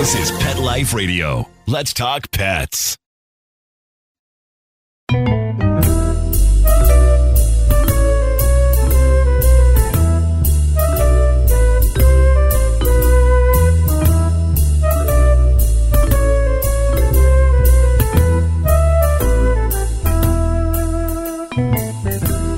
This is Pet Life Radio. Let's talk pets.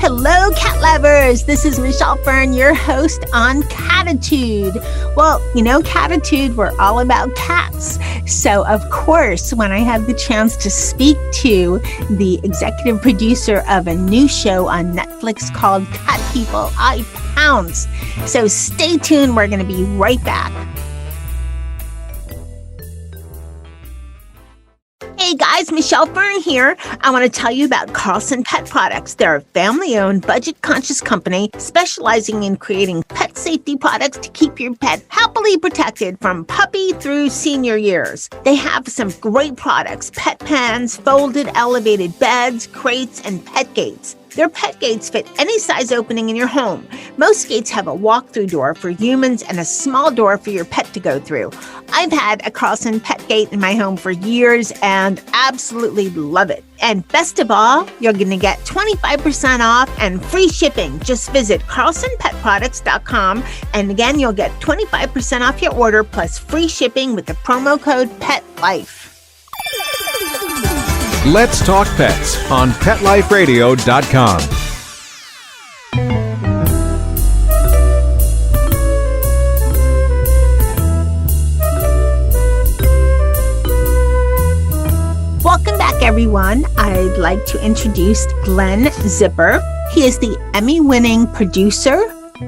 Hello, cat lovers. This is Michelle Fern, your host on Cattitude. Well, you know, Cattitude, we're all about cats. So, of course, when I have the chance to speak to the executive producer of a new show on Netflix called Cat People, I pounce. So stay tuned. We're going to be right back. Hey guys, Michelle Fern here. I want to tell you about Carlson Pet Products. They're a family-owned, budget-conscious company specializing in creating pet safety products to keep your pet happily protected from puppy through senior years. They have some great products: pet pens, folded elevated beds, crates, and pet gates. Their pet gates fit any size opening in your home. Most gates have a walk-through door for humans and a small door for your pet to go through. I've had a Carlson pet gate in my home for years and absolutely love it. And best of all, you're going to get 25% off and free shipping. Just visit carlsonpetproducts.com. And again, you'll get 25% off your order plus free shipping with the promo code PETLIFE. Let's Talk Pets on PetLifeRadio.com. Welcome back, everyone. I'd like to introduce Glen Zipper. He is the Emmy-winning producer,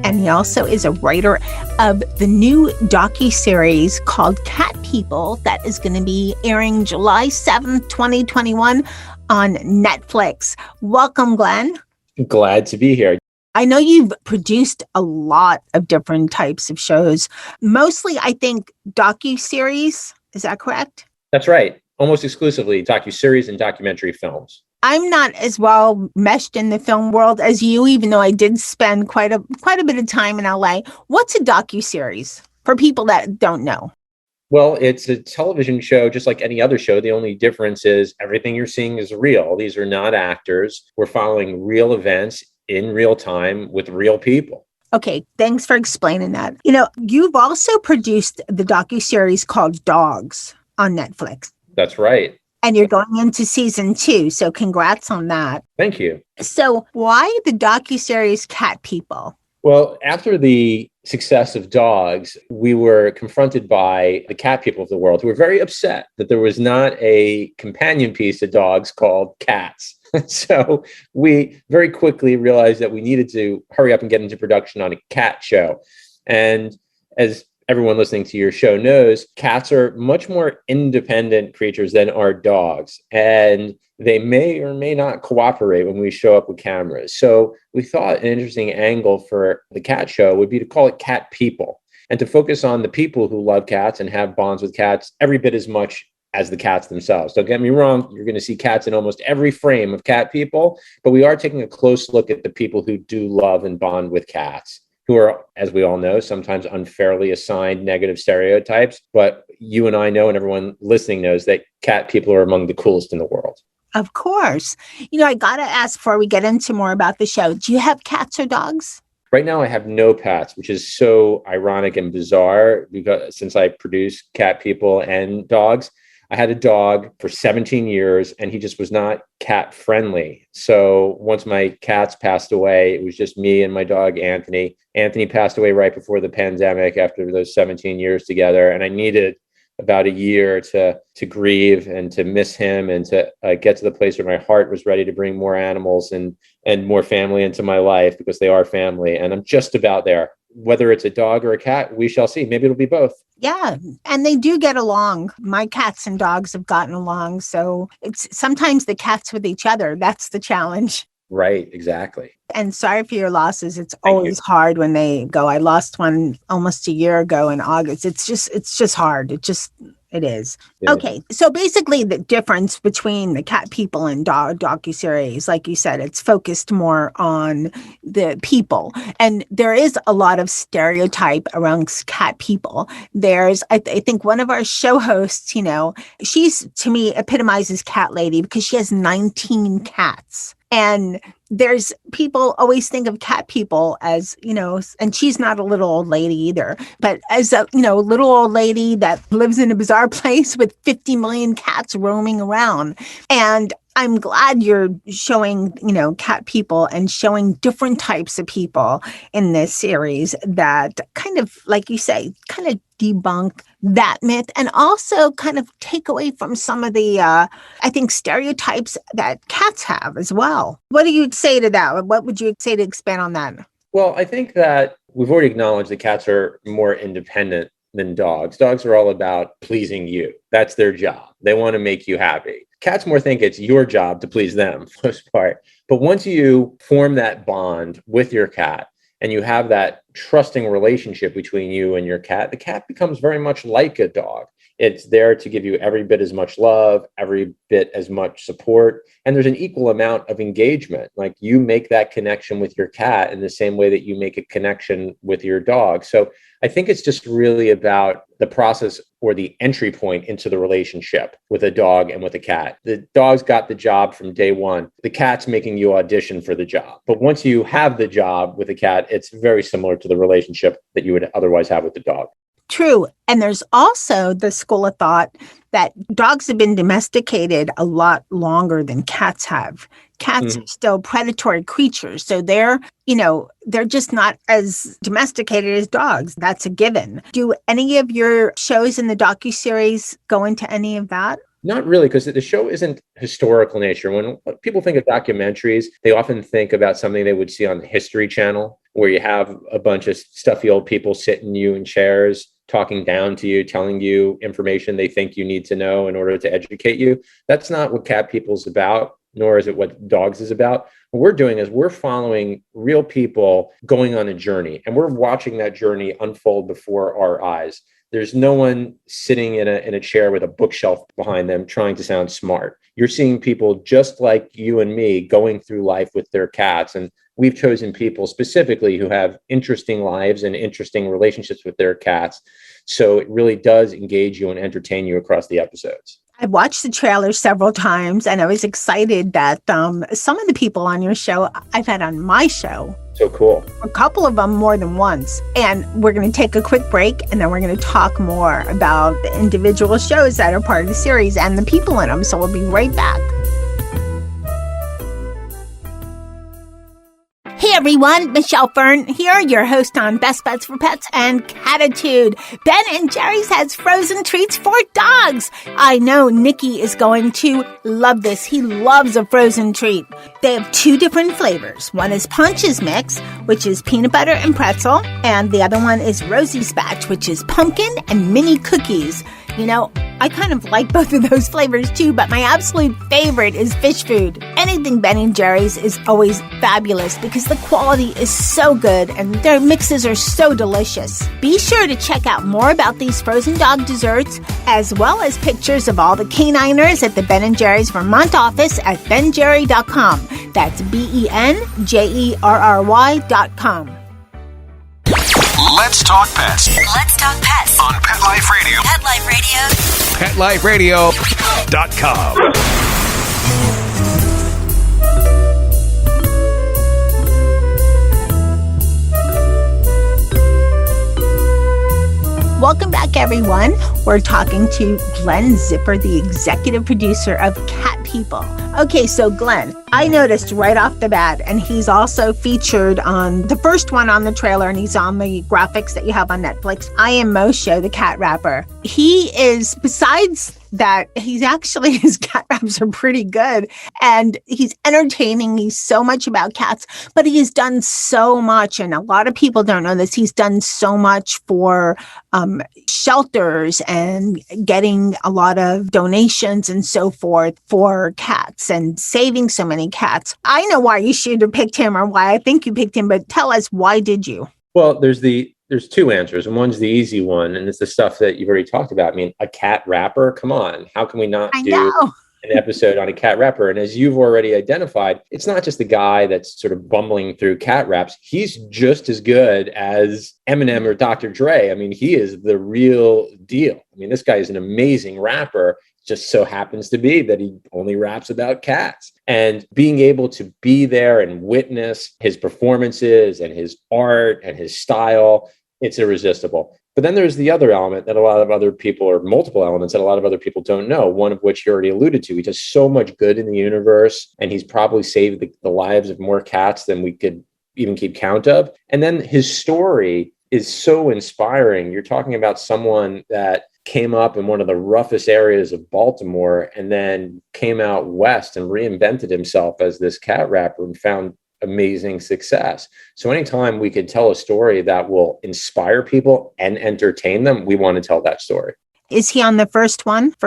and he also is a writer of the new docuseries called Cat People that is going to be airing July 7th, 2021 on Netflix. Welcome, Glen. Glad to be here. I know you've produced a lot of different types of shows, mostly, I think, docuseries. Is that correct? That's right. Almost exclusively docuseries and documentary films. I'm not as well meshed in the film world as you, even though I did spend quite a bit of time in LA. What's a docuseries for people that don't know? Well, it's a television show just like any other show. The only difference is everything you're seeing is real. These are not actors. We're following real events in real time with real people. Okay, thanks for explaining that. You know, you've also produced the docuseries called Dogs on Netflix. That's right. And you're going into season 2, so congrats on that. Thank you. So why the docuseries Cat People? Well, after the success of Dogs, we were confronted by the cat people of the world who were very upset that there was not a companion piece to Dogs called Cats. So we very quickly realized that we needed to hurry up and get into production on a cat show. And as everyone listening to your show knows, cats are much more independent creatures than our dogs, and they may or may not cooperate when we show up with cameras. So we thought an interesting angle for the cat show would be to call it Cat People and to focus on the people who love cats and have bonds with cats every bit as much as the cats themselves. Don't get me wrong, you're going to see cats in almost every frame of Cat People, but we are taking a close look at the people who do love and bond with cats, who are, as we all know, sometimes unfairly assigned negative stereotypes. But you and I know, and everyone listening knows, that cat people are among the coolest in the world. Of course. You know, I got to ask before we get into more about the show, do you have cats or dogs? Right now, I have no pets, which is so ironic and bizarre because since I produce Cat People and Dogs, I had a dog for 17 years and he just was not cat friendly. So once my cats passed away, it was just me and my dog, Anthony. Anthony passed away right before the pandemic after those 17 years together. And I needed about a year to grieve and to miss him and to get to the place where my heart was ready to bring more animals and more family into my life, because they are family. And I'm just about there. Whether it's a dog or a cat, we shall see. Maybe it'll be both. Yeah, and they do get along. My cats and dogs have gotten along. So it's sometimes the cats with each other. That's the challenge. Right, exactly. And sorry for your losses. It's always hard when they go. I lost one almost a year ago in August. It's just hard. It is. Yeah. Okay. So basically the difference between the Cat People and docuseries, like you said, it's focused more on the people. And there is a lot of stereotype around cat people. There's, I think one of our show hosts, she's, to me, epitomizes cat lady because she has 19 cats. And there's people always think of cat people as, and she's not a little old lady either, but as a, little old lady that lives in a bizarre place with 50 million cats roaming around. And I'm glad you're showing, cat people and showing different types of people in this series that kind of, like you say, kind of debunk that myth and also kind of take away from some of the, I think, stereotypes that cats have as well. What do you say to that? What would you say to expand on that? Well, I think that we've already acknowledged that cats are more independent than dogs. Dogs are all about pleasing you. That's their job. They want to make you happy. Cats more think it's your job to please them for the most part. But once you form that bond with your cat and you have that trusting relationship between you and your cat, the cat becomes very much like a dog. It's there to give you every bit as much love, every bit as much support. And there's an equal amount of engagement. Like you make that connection with your cat in the same way that you make a connection with your dog. So I think it's just really about the process or the entry point into the relationship with a dog and with a cat. The dog's got the job from day one. The cat's making you audition for the job. But once you have the job with a cat, it's very similar to the relationship that you would otherwise have with the dog. True. And there's also the school of thought that dogs have been domesticated a lot longer than cats have. Cats are still predatory creatures. So they're just not as domesticated as dogs. That's a given. Do any of your shows in the docuseries go into any of that? Not really, because the show isn't historical nature. When people think of documentaries, they often think about something they would see on the History Channel, where you have a bunch of stuffy old people sitting you in chairs, talking down to you, telling you information they think you need to know in order to educate you. That's not what Cat People's about, nor is it what Dogs is about. What we're doing is we're following real people going on a journey, and we're watching that journey unfold before our eyes. There's no one sitting in a chair with a bookshelf behind them trying to sound smart. You're seeing people just like you and me going through life with their cats. And we've chosen people specifically who have interesting lives and interesting relationships with their cats. So it really does engage you and entertain you across the episodes. I watched the trailer several times and I was excited that some of the people on your show I've had on my show. So cool. A couple of them more than once. And we're going to take a quick break and then we're going to talk more about the individual shows that are part of the series and the people in them. So we'll be right back. Hey everyone, Michelle Fern here, your host on Best Bets for Pets and Cattitude. Ben and Jerry's has frozen treats for dogs. I know Nikki is going to love this. He loves a frozen treat. They have two different flavors. One is Pounces Mix, which is peanut butter and pretzel, and the other one is Rosie's Batch, which is pumpkin and mini cookies. I kind of like both of those flavors too, but my absolute favorite is fish food. Anything Ben & Jerry's is always fabulous because the quality is so good and their mixes are so delicious. Be sure to check out more about these frozen dog desserts as well as pictures of all the caniners at the Ben & Jerry's Vermont office at benjerry.com. That's BENJERRY.com. Let's talk pets Let's talk pets on Pet Life Radio. Pet Life Radio. PetLifeRadio.com. Welcome back, everyone. We're talking to Glen Zipper, the executive producer of Cat People. Okay, so Glen, I noticed right off the bat, and he's also featured on the first one on the trailer, and he's on the graphics that you have on Netflix, I Am Mosho, the cat rapper. He is, besides that, his cat raps are pretty good, and he's entertaining. He's so much about cats, but he has done so much, and a lot of people don't know this. He's done so much for shelters and getting a lot of donations and so forth for cats and saving so many cats. I know why you should have picked him or why I think you picked him, but tell us, why did you? Well, there's the there's two answers, and one's the easy one, and it's the stuff that you've already talked about. I mean, a cat rapper, come on. How can we not I do know. an episode on a cat rapper? And as you've already identified, it's not just the guy that's sort of bumbling through cat raps. He's just as good as Eminem or Dr. Dre. I mean, he is the real deal. I mean, this guy is an amazing rapper. Just so happens to be that he only raps about cats. And being able to be there and witness his performances and his art and his style, it's irresistible. But then there's the other element that a lot of other people, or multiple elements that a lot of other people don't know, one of which you already alluded to. He does so much good in the universe, and he's probably saved the lives of more cats than we could even keep count of. And then his story is so inspiring. You're talking about someone that came up in one of the roughest areas of Baltimore and then came out west and reinvented himself as this cat rapper and found amazing success. So anytime we could tell a story that will inspire people and entertain them, we want to tell that story. Is he on the first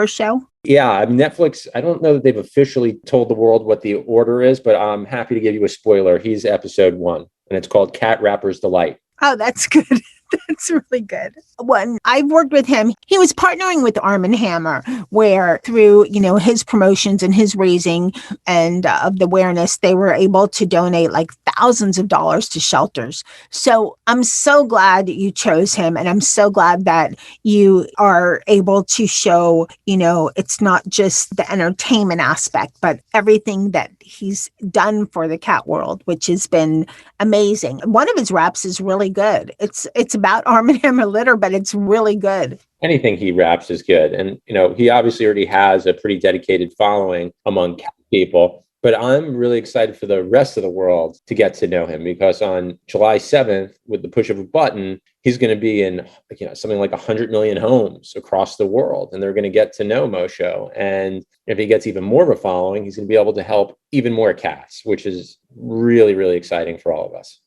show? Yeah, Netflix, I don't know that they've officially told the world what the order is, but I'm happy to give you a spoiler. He's episode 1, and it's called Cat Rapper's Delight. Oh, that's good. That's really good. When I've worked with him, he was partnering with Arm & Hammer, where through, his promotions and his raising and of the awareness, they were able to donate like thousands of dollars to shelters. So I'm so glad that you chose him. And I'm so glad that you are able to show, it's not just the entertainment aspect, but everything that he's done for the cat world, which has been amazing. One of his raps is really good. It's about Arm & Hammer litter, but it's really good. Anything he raps is good. And, he obviously already has a pretty dedicated following among cat people. But I'm really excited for the rest of the world to get to know him, because on July 7th, with the push of a button, he's going to be in something like 100 million homes across the world. And they're going to get to know Mosho. And if he gets even more of a following, he's going to be able to help even more cats, which is really, really exciting for all of us.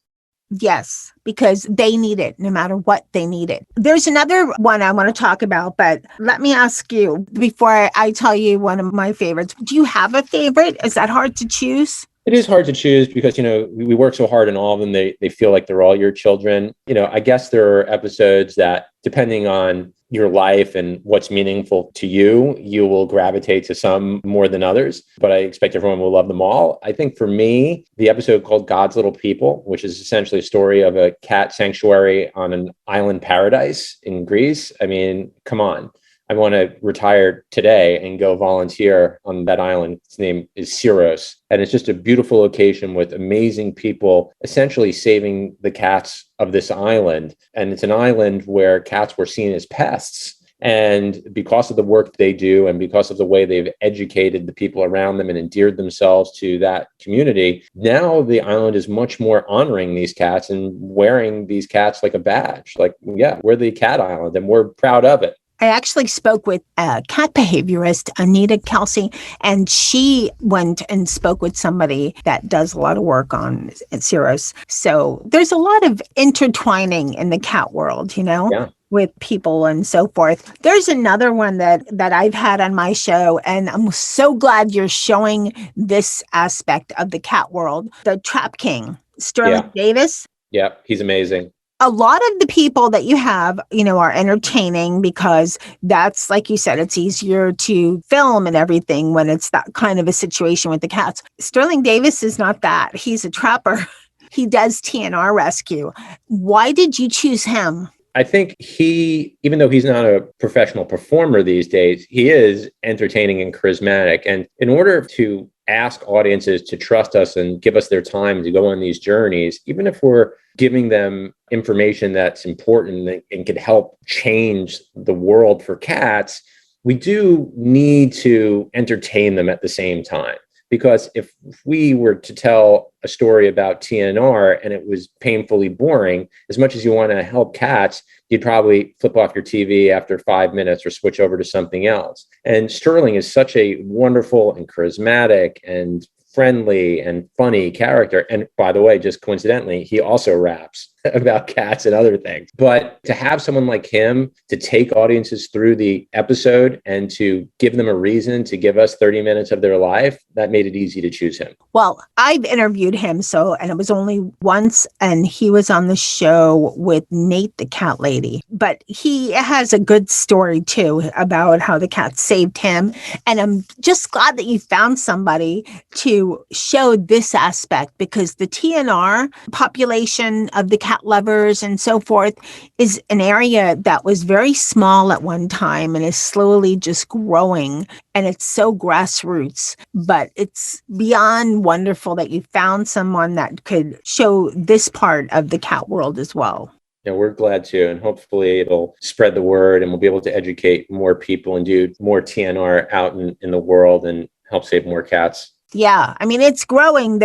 Yes, because they need it, no matter what they need it. There's another one I want to talk about, but let me ask you before I tell you one of my favorites. Do you have a favorite? Is that hard to choose? It is hard to choose because, we work so hard on all of them. They feel like they're all your children. I guess there are episodes that, depending on your life and what's meaningful to you, you will gravitate to some more than others, but I expect everyone will love them all. I think for me, the episode called God's Little People, which is essentially a story of a cat sanctuary on an island paradise in Greece. I mean, come on. I want to retire today and go volunteer on that island. Its name is Syros. And it's just a beautiful location with amazing people essentially saving the cats of this island. And it's an island where cats were seen as pests. And because of the work they do and because of the way they've educated the people around them and endeared themselves to that community, now the island is much more honoring these cats and wearing these cats like a badge. Like, yeah, we're the cat island and we're proud of it. I actually spoke with a cat behaviorist, Anita Kelsey, and she went and spoke with somebody that does a lot of work on Syros. So there's a lot of intertwining in the cat world, Yeah. with people and so forth. There's another one that I've had on my show, and I'm so glad you're showing this aspect of the cat world. The Trap King, Sterling Davis. Yeah, he's amazing. A lot of the people that you have, are entertaining because that's, like you said, it's easier to film and everything when it's that kind of a situation with the cats. Sterling Davis is not that. He's a trapper. He does TNR rescue. Why did you choose him? I think he, even though he's not a professional performer these days, he is entertaining and charismatic. And in order to ask audiences to trust us and give us their time to go on these journeys, even if we're giving them information that's important and could help change the world for cats, we do need to entertain them at the same time. Because if we were to tell a story about TNR and it was painfully boring, as much as you want to help cats, you'd probably flip off your TV after 5 minutes or switch over to something else. And Sterling is such a wonderful and charismatic and friendly and funny character. And by the way, just coincidentally, he also raps about cats and other things. But to have someone like him to take audiences through the episode and to give them a reason to give us 30 minutes of their life, that made it easy to choose him. Well, I've interviewed him, and it was only once, and he was on the show with Nate, the cat lady. But he has a good story, too, about how the cat saved him. And I'm just glad that you found somebody to show this aspect, because the TNR population of the cat lovers and so forth is an area that was very small at one time and is slowly just growing. And it's so grassroots, but it's beyond wonderful that you found someone that could show this part of the cat world as well. Yeah, we're glad to, and hopefully it'll spread the word and we'll be able to educate more people and do more TNR out in the world and help save more cats. Yeah, I mean, it's growing.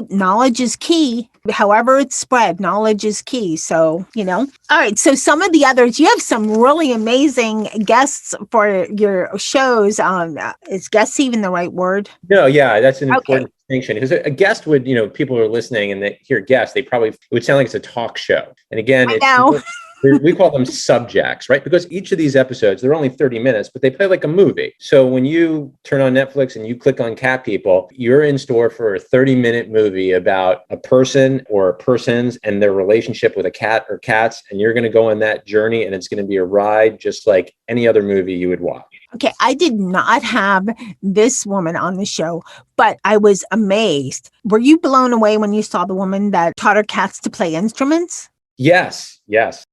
Knowledge is key. However it's spread, knowledge is key. So, All right. So some of the others, you have some really amazing guests for your shows. Is guests even the right word? No, yeah, that's an important distinction, because a guest would, people are listening and they hear guest, it would sound like it's a talk show. And again, we call them subjects, right? Because each of these episodes, they're only 30 minutes, but they play like a movie. So when you turn on Netflix and you click on Cat People, you're in store for a 30-minute movie about a person or persons and their relationship with a cat or cats. And you're going to go on that journey, and it's going to be a ride just like any other movie you would watch. Okay, I did not have this woman on the show, but I was amazed. Were you blown away when you saw the woman that taught her cats to play instruments? Yes.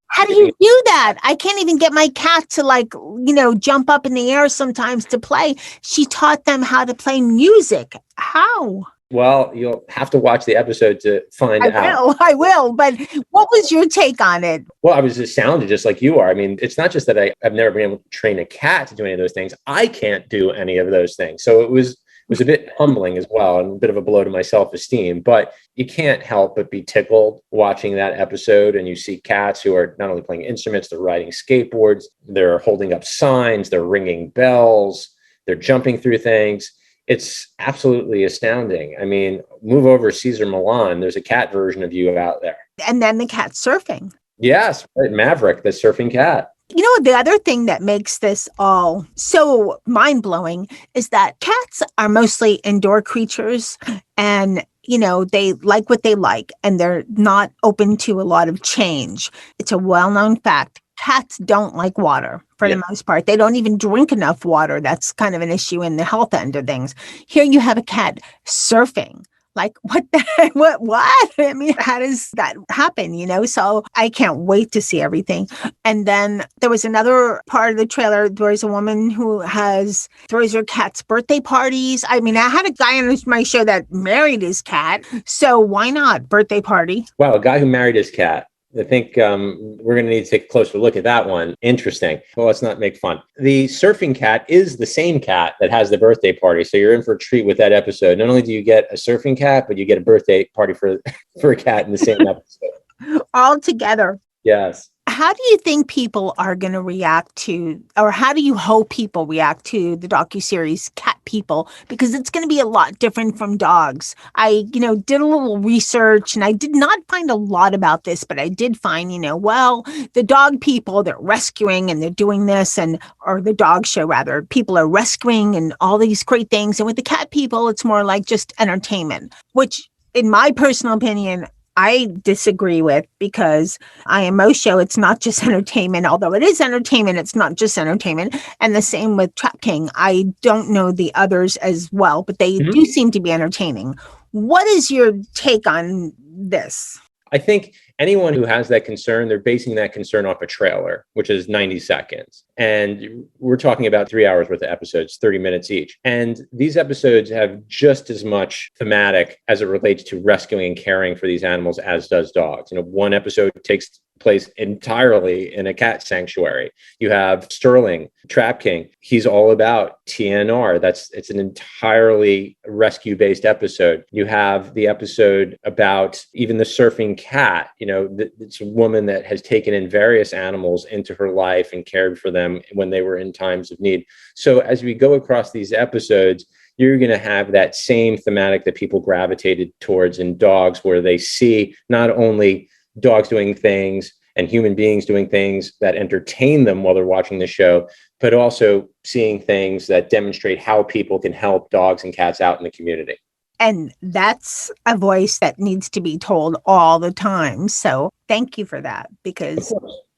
How do you do that? I can't even get my cat to jump up in the air sometimes to play. She taught them how to play music. How? Well, you'll have to watch the episode to find out. I will. But what was your take on it? Well, I was astounded, just like you are. I mean, it's not just that I've never been able to train a cat to do any of those things. I can't do any of those things. So it was a bit humbling as well, and a bit of a blow to my self-esteem. But you can't help but be tickled watching that episode. And you see cats who are not only playing instruments, they're riding skateboards, they're holding up signs, they're ringing bells, they're jumping through things. It's absolutely astounding. I mean, move over Caesar Milan. There's a cat version of you out there. And then the cat surfing. Yes, right, Maverick, the surfing cat. The other thing that makes this all so mind-blowing is that cats are mostly indoor creatures, and they like what they like, and they're not open to a lot of change. It's a well-known fact. Cats don't like water for the most part. They don't even drink enough water. That's kind of an issue in the health end of things. Here you have a cat surfing. Like, what the heck? What? I mean, how does that happen? So I can't wait to see everything. And then there was another part of the trailer. There's a woman who throws her cat's birthday parties. I mean, I had a guy on my show that married his cat. So why not birthday party? Wow, a guy who married his cat. I think we're going to need to take a closer look at that one. Interesting. Well, let's not make fun. The surfing cat is the same cat that has the birthday party. So you're in for a treat with that episode. Not only do you get a surfing cat, but you get a birthday party for a cat in the same episode. All together. Yes. How do you think people are going to react to, or how do you hope people react to the docuseries Cat People? Because it's going to be a lot different from dogs. I, did a little research, and I did not find a lot about this, but I did find, the dog people, they're rescuing and they're doing this, or the dog show rather, people are rescuing and all these great things. And with the cat people, it's more like just entertainment, which in my personal opinion, I disagree with, because IMO show, it's not just entertainment. Although it is entertainment, it's not just entertainment. And the same with Trap King. I don't know the others as well, but they do seem to be entertaining. What is your take on this? I think anyone who has that concern, they're basing that concern off a trailer, which is 90 seconds. And we're talking about 3 hours worth of episodes, 30 minutes each. And these episodes have just as much thematic as it relates to rescuing and caring for these animals as does dogs. One episode takes place entirely in a cat sanctuary. You have Sterling, Trap King. He's all about TNR. It's an entirely rescue-based episode. You have the episode about even the surfing cat. It's a woman that has taken in various animals into her life and cared for them when they were in times of need. So as we go across these episodes, you're going to have that same thematic that people gravitated towards in dogs, where they see not only dogs doing things and human beings doing things that entertain them while they're watching the show, but also seeing things that demonstrate how people can help dogs and cats out in the community. And that's a voice that needs to be told all the time. So thank you for that, because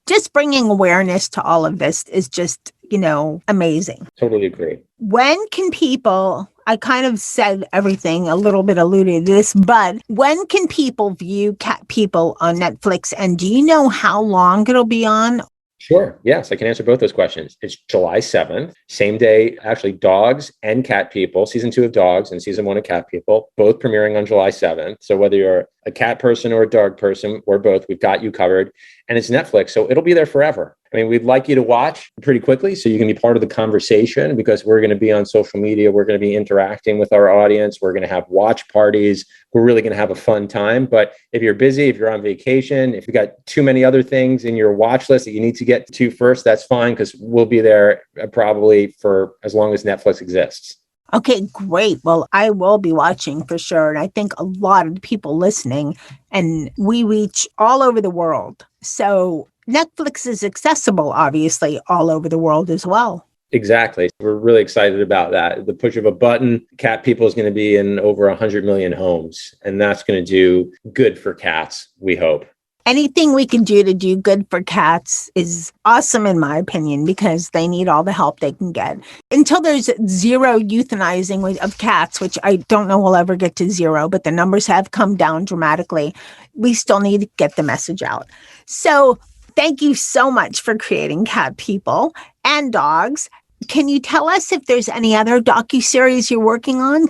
just bringing awareness to all of this is just, amazing. Totally agree. When can people, I kind of said everything, a little bit alluded to this, but when can people view Cat People on Netflix? And do you know how long it'll be on? Sure. Yes, I can answer both those questions. It's July 7th, same day, actually, Dogs and Cat People, season 2 of Dogs and season 1 of Cat People, both premiering on July 7th. So whether you're a cat person or a dog person or both, we've got you covered. And it's Netflix, so it'll be there forever. I mean, we'd like you to watch pretty quickly so you can be part of the conversation, because we're going to be on social media. We're going to be interacting with our audience. We're going to have watch parties. We're really going to have a fun time. But if you're busy, if you're on vacation, if you've got too many other things in your watch list that you need to get to first, that's fine, because we'll be there probably for as long as Netflix exists. Okay, great. Well, I will be watching for sure. And I think a lot of the people listening, and we reach all over the world. So Netflix is accessible, obviously, all over the world as well. Exactly. We're really excited about that. The push of a button, Cat People is going to be in over 100 million homes. And that's going to do good for cats, we hope. Anything we can do to do good for cats is awesome, in my opinion, because they need all the help they can get. Until there's zero euthanizing of cats, which I don't know we'll ever get to zero, but the numbers have come down dramatically, we still need to get the message out. So thank you so much for creating Cat People and Dogs. Can you tell us if there's any other docuseries you're working on?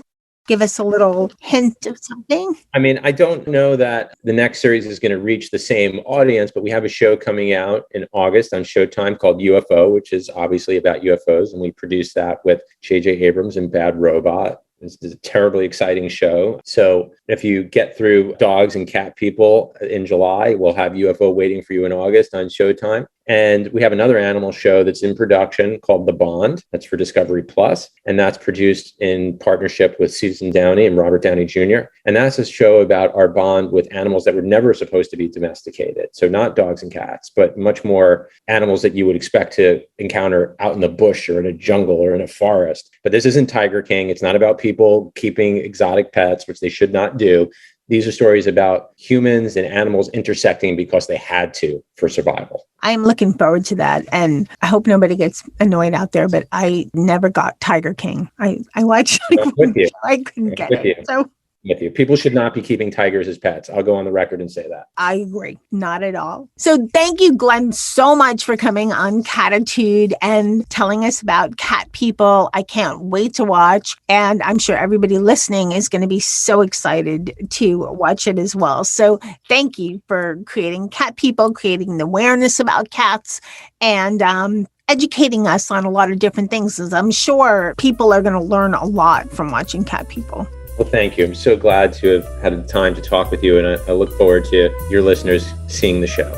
Give us a little hint of something. I mean, I don't know that the next series is going to reach the same audience, but we have a show coming out in August on Showtime called UFO, which is obviously about UFOs. And we produced that with J.J. Abrams and Bad Robot. It's a terribly exciting show. So if you get through Dogs and Cat People in July, we'll have UFO waiting for you in August on Showtime. And we have another animal show that's in production called The Bond. That's for Discovery Plus. And that's produced in partnership with Susan Downey and Robert Downey Jr. And that's a show about our bond with animals that were never supposed to be domesticated. So not dogs and cats, but much more animals that you would expect to encounter out in the bush or in a jungle or in a forest. But this isn't Tiger King. It's not about people keeping exotic pets, which they should not do. These are stories about humans and animals intersecting because they had to for survival. I'm looking forward to that. And I hope nobody gets annoyed out there, but I never got Tiger King. I watched it. I couldn't get it. So with you. People should not be keeping tigers as pets. I'll go on the record and say that. I agree. Not at all. So thank you, Glen, so much for coming on Cattitude and telling us about Cat People. I can't wait to watch. And I'm sure everybody listening is going to be so excited to watch it as well. So thank you for creating Cat People, creating the awareness about cats, and educating us on a lot of different things. As I'm sure people are going to learn a lot from watching Cat People. Well, thank you. I'm so glad to have had the time to talk with you, and I look forward to your listeners seeing the show.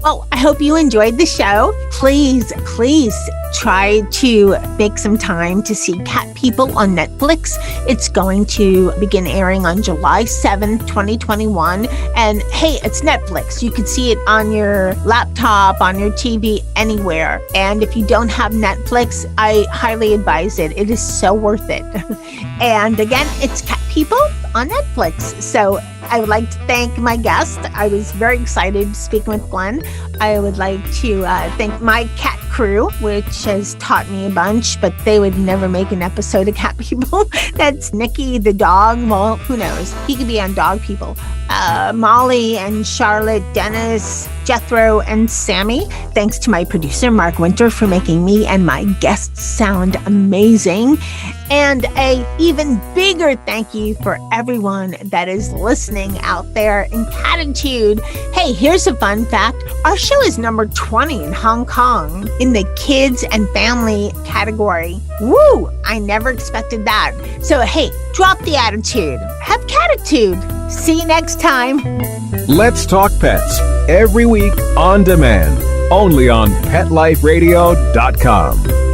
Well, I hope you enjoyed the show. Please try to make some time to see Cat People on Netflix. It's going to begin airing on July 7th, 2021. And hey, it's Netflix. You can see it on your laptop, on your TV, anywhere. And if you don't have Netflix, I highly advise it. It is so worth it. And again, it's Cat People on Netflix. So I would like to thank my guest. I was very excited speaking with Glen. I would like to thank my cat crew, which has taught me a bunch, but they would never make an episode of Cat People. That's Nikki the dog. Well, who knows? He could be on Dog People. Molly and Charlotte, Dennis, Jethro, and Sammy. Thanks to my producer, Mark Winter, for making me and my guests sound amazing. And a even bigger thank you for everyone that is listening out there in Cattitude. Hey, here's a fun fact. Our show is number 20 in Hong Kong in the kids and family category. Woo! I never expected that. So, hey, drop the attitude. Have Cattitude. See you next time. Let's Talk Pets, every week on demand, only on PetLifeRadio.com.